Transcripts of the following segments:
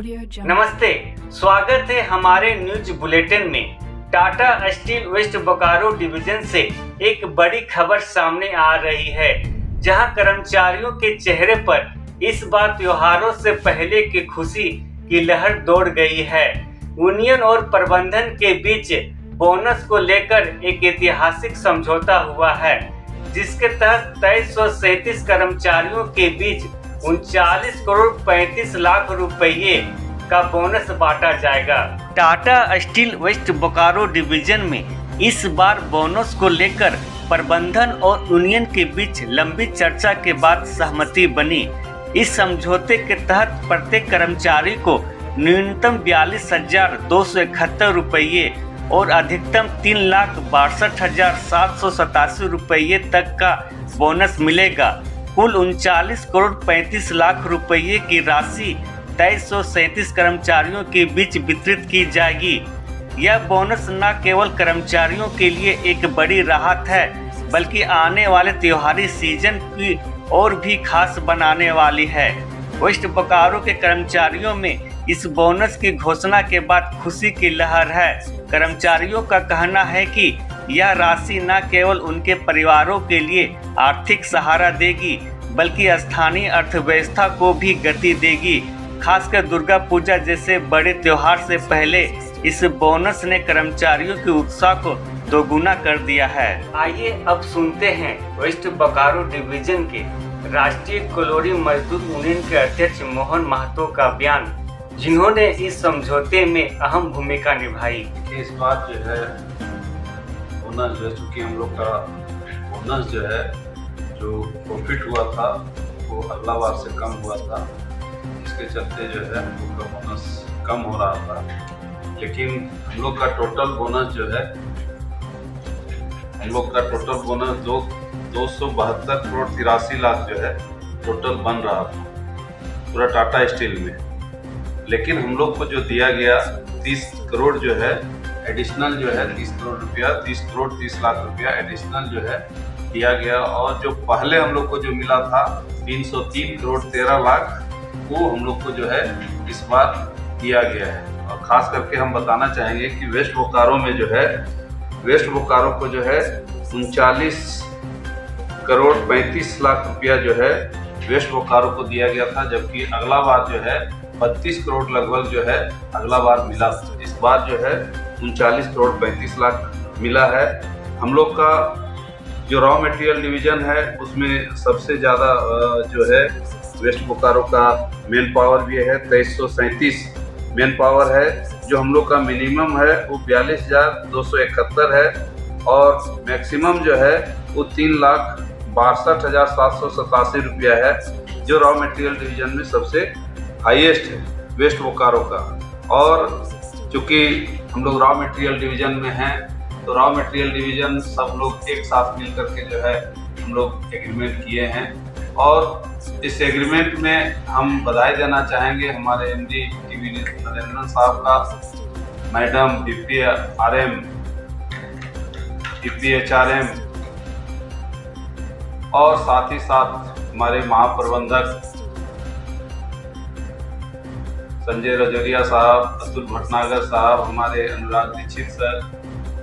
नमस्ते, स्वागत है हमारे न्यूज बुलेटिन में। Tata steel west Bokaro division से एक बड़ी खबर सामने आ रही है, जहां कर्मचारियों के चेहरे पर इस बार त्योहारों से पहले की खुशी की लहर दौड़ गई है। यूनियन और प्रबंधन के बीच बोनस को लेकर एक ऐतिहासिक समझौता हुआ है, जिसके तहत 2337 कर्मचारियों के बीच 39 करोड़ 35 लाख रुपये का बोनस बांटा जाएगा। Tata steel west Bokaro division में इस बार बोनस को लेकर प्रबंधन और यूनियन के बीच लंबी चर्चा के बाद सहमति बनी। इस समझौते के तहत प्रत्येक कर्मचारी को न्यूनतम 42,271 रुपये और अधिकतम 3,62,787 रुपये तक का बोनस मिलेगा। कुल 39 करोड़ 35 लाख रुपये की राशि 2337 कर्मचारियों के बीच वितरित की जाएगी। यह बोनस न केवल कर्मचारियों के लिए एक बड़ी राहत है, बल्कि आने वाले त्योहारी सीजन की और भी खास बनाने वाली है। वेस्ट बोकारो के कर्मचारियों में इस बोनस की घोषणा के बाद खुशी की लहर है। कर्मचारियों का कहना है कि यह राशि न केवल उनके परिवारों के लिए आर्थिक सहारा देगी, बल्कि स्थानीय अर्थव्यवस्था को भी गति देगी। खासकर दुर्गा पूजा जैसे बड़े त्योहार से पहले इस बोनस ने कर्मचारियों के उत्साह को दोगुना कर दिया है। आइए अब सुनते हैं वेस्ट बोकारो डिवीजन के राष्ट्रीय कलोरी मजदूर यूनियन के अध्यक्ष मोहन महतो का बयान, जिन्होंने इस समझौते में अहम भूमिका निभाई। इस बार जो है बोनस जो है, चूँकि हम लोग का बोनस जो है जो प्रॉफिट हुआ था वो अगला बार से कम हुआ था, इसके चलते जो है हम लोग का बोनस कम हो रहा था। लेकिन हम लोग का टोटल बोनस जो है, हम लोग का टोटल बोनस 272 करोड़ 83 लाख जो है टोटल बन रहा था पूरा टाटा स्टील में। लेकिन हम लोग को जो दिया गया 30 करोड़ जो है एडिशनल जो है 30 करोड़ रुपया 30 करोड़ 30 लाख रुपया एडिशनल जो है दिया गया। और जो पहले हम लोग को जो मिला था 303 करोड़ 13 लाख वो हम लोग को जो है इस बार दिया गया है। और ख़ास करके हम बताना चाहेंगे कि वेस्ट बोकारो में जो है वेस्ट बोकारो को जो है 39 करोड़ 35 लाख रुपया जो है वेस्ट बोकारो को दिया गया था, जबकि अगला बार जो है 32 करोड़ लगभग जो है अगला बार मिला। इस बार जो है 39 करोड़ 35 लाख मिला है। हम लोग का जो रॉ मटेरियल डिवीज़न है उसमें सबसे ज़्यादा जो है वेस्ट बोकारो का मेन पावर भी है। 2337 मेन पावर है। जो हम लोग का मिनिमम है वो 42,271 है और मैक्सिमम जो है वो 3,62,787 रुपया है, जो रॉ मटेरियल डिवीज़न में सबसे हाईएस्ट है वेस्ट बोकारो का। और चूँकि हम लोग रॉ मटेरियल डिवीज़न में हैं तो रॉ मटेरियल डिवीज़न सब लोग एक साथ मिल करके जो है हम लोग एग्रीमेंट किए हैं। और इस एग्रीमेंट में हम बधाई देना चाहेंगे हमारे एमडी टीवी नरेंद्रन साहब का, मैडम DPHRM और साथ ही साथ हमारे महाप्रबंधक संजय रजौरिया साहब, अतुल भटनागर साहब, हमारे अनुराग दीक्षित सर,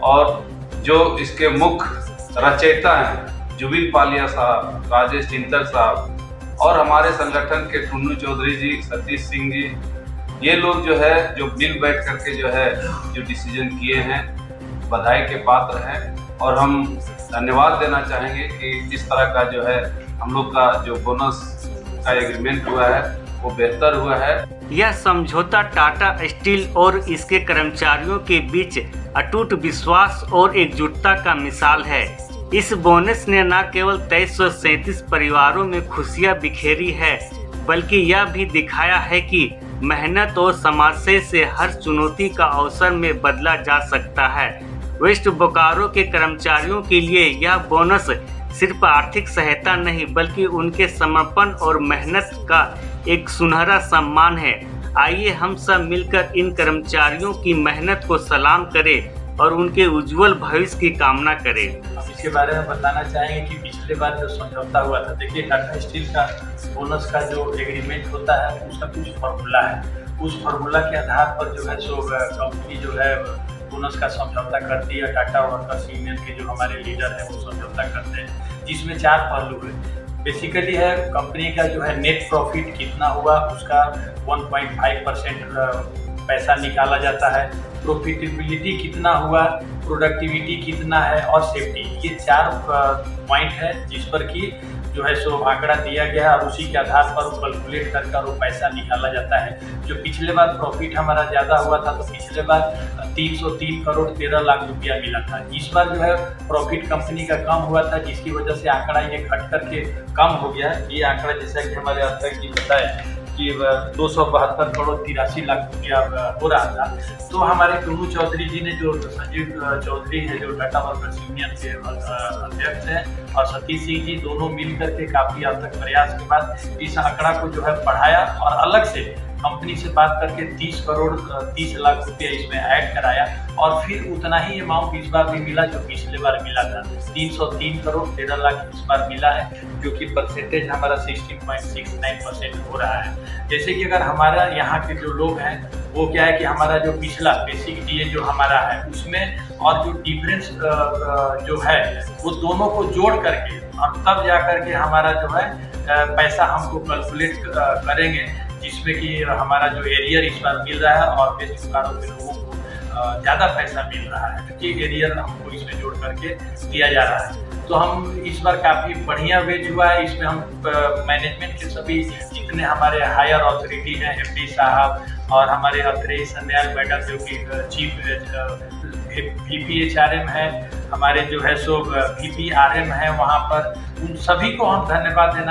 और जो इसके मुख्य रचयिता हैं जुबिन पालिया साहब, राजेश चिंतक साहब, और हमारे संगठन के टुन्नू चौधरी जी, सतीश सिंह जी, ये लोग जो है जो मिल बैठ करके जो है जो डिसीजन किए हैं बधाई के पात्र हैं। और हम धन्यवाद देना चाहेंगे कि इस तरह का जो है हम लोग का जो बोनस का एग्रीमेंट हुआ है वो बेहतर हुआ है। यह समझौता टाटा स्टील और इसके कर्मचारियों के बीच अटूट विश्वास और एकजुटता का मिसाल है। इस बोनस ने न केवल 2337 परिवारों में खुशियां बिखेरी है, बल्कि यह भी दिखाया है कि मेहनत और समाजसेवा से हर चुनौती का अवसर में बदला जा सकता है। वेस्ट बोकारो के कर्मचारियों के लिए यह बोनस सिर्फ आर्थिक सहायता नहीं, बल्कि उनके समर्पण और मेहनत का एक सुनहरा सम्मान है। आइए हम सब मिलकर इन कर्मचारियों की मेहनत को सलाम करें और उनके उज्जवल भविष्य की कामना करें। इसके बारे में बताना चाहेंगे कि पिछले बार जो समझौता हुआ था, देखिए टाटा स्टील का बोनस का जो एग्रीमेंट होता है उसका कुछ फॉर्मूला है। उस फार्मूला के आधार पर जो है सो कंपनी जो है बोनस का समझौता करती है। टाटा वर्कर्स यूनियन के जो हमारे लीडर हैं वो समझौता करते हैं, जिसमें 4 पहलू है। बेसिकली है कंपनी का जो है नेट प्रॉफिट कितना हुआ उसका 1.5% पैसा निकाला जाता है, प्रॉफिटेबिलिटी कितना हुआ, प्रोडक्टिविटी कितना है और सेफ्टी। ये 4 पॉइंट है जिस पर कि जो है सो आंकड़ा दिया गया है और उसी के आधार पर कैलकुलेट कर वो पैसा निकाला जाता है। जो पिछले बार प्रॉफिट हमारा ज़्यादा हुआ था तो पिछले बार 303 करोड़ 13 लाख रुपया मिला था। इस बार जो है प्रॉफिट कंपनी का कम हुआ था, जिसकी वजह से आंकड़ा ये घट करके कम हो गया। ये आंकड़ा जैसा कि हमारे अध्यक्ष जी बताए कि 272 करोड़ 83 लाख रुपया हो रहा था। तो हमारे टुनू चौधरी जी ने, जो संजीव चौधरी है जो टाटा वर्कर्स यूनियन के अध्यक्ष हैं, और सतीश सिंह जी दोनों मिल करके काफ़ी हद तक प्रयास के बाद इस आंकड़ा को जो है बढ़ाया और अलग से कंपनी से बात करके 30 करोड़ 30 लाख रुपया इसमें ऐड कराया और फिर उतना ही अमाउंट इस बार भी मिला जो पिछले बार मिला था। 303 करोड़ 13 लाख इस बार मिला है, जो कि परसेंटेज हमारा 16.69% हो रहा है। जैसे कि अगर हमारा यहाँ के जो लोग हैं वो क्या है कि हमारा जो पिछला बेसिक डीए जो हमारा है उसमें और जो डिफरेंस जो है वो दोनों को जोड़ करके और तब जा करके हमारा जो है पैसा हमको कैलकुलेट करेंगे, जिसमें कि हमारा जो एरियर इस बार मिल रहा है और बेरोजगारों के लोगों को ज़्यादा पैसा मिल रहा है, क्योंकि एरियर हमको इसमें जोड़ करके दिया जा रहा है। तो हम इस बार काफ़ी बढ़िया वेज हुआ है। इसमें हम मैनेजमेंट के सभी जितने हमारे हायर अथॉरिटी हैं, एमडी साहब और हमारे अत्रेय सन्याल मैडम जो कि चीफ VP-HRM है, हमारे जो है सो VP-RM है, वहाँ पर उन सभी को हम धन्यवाद देना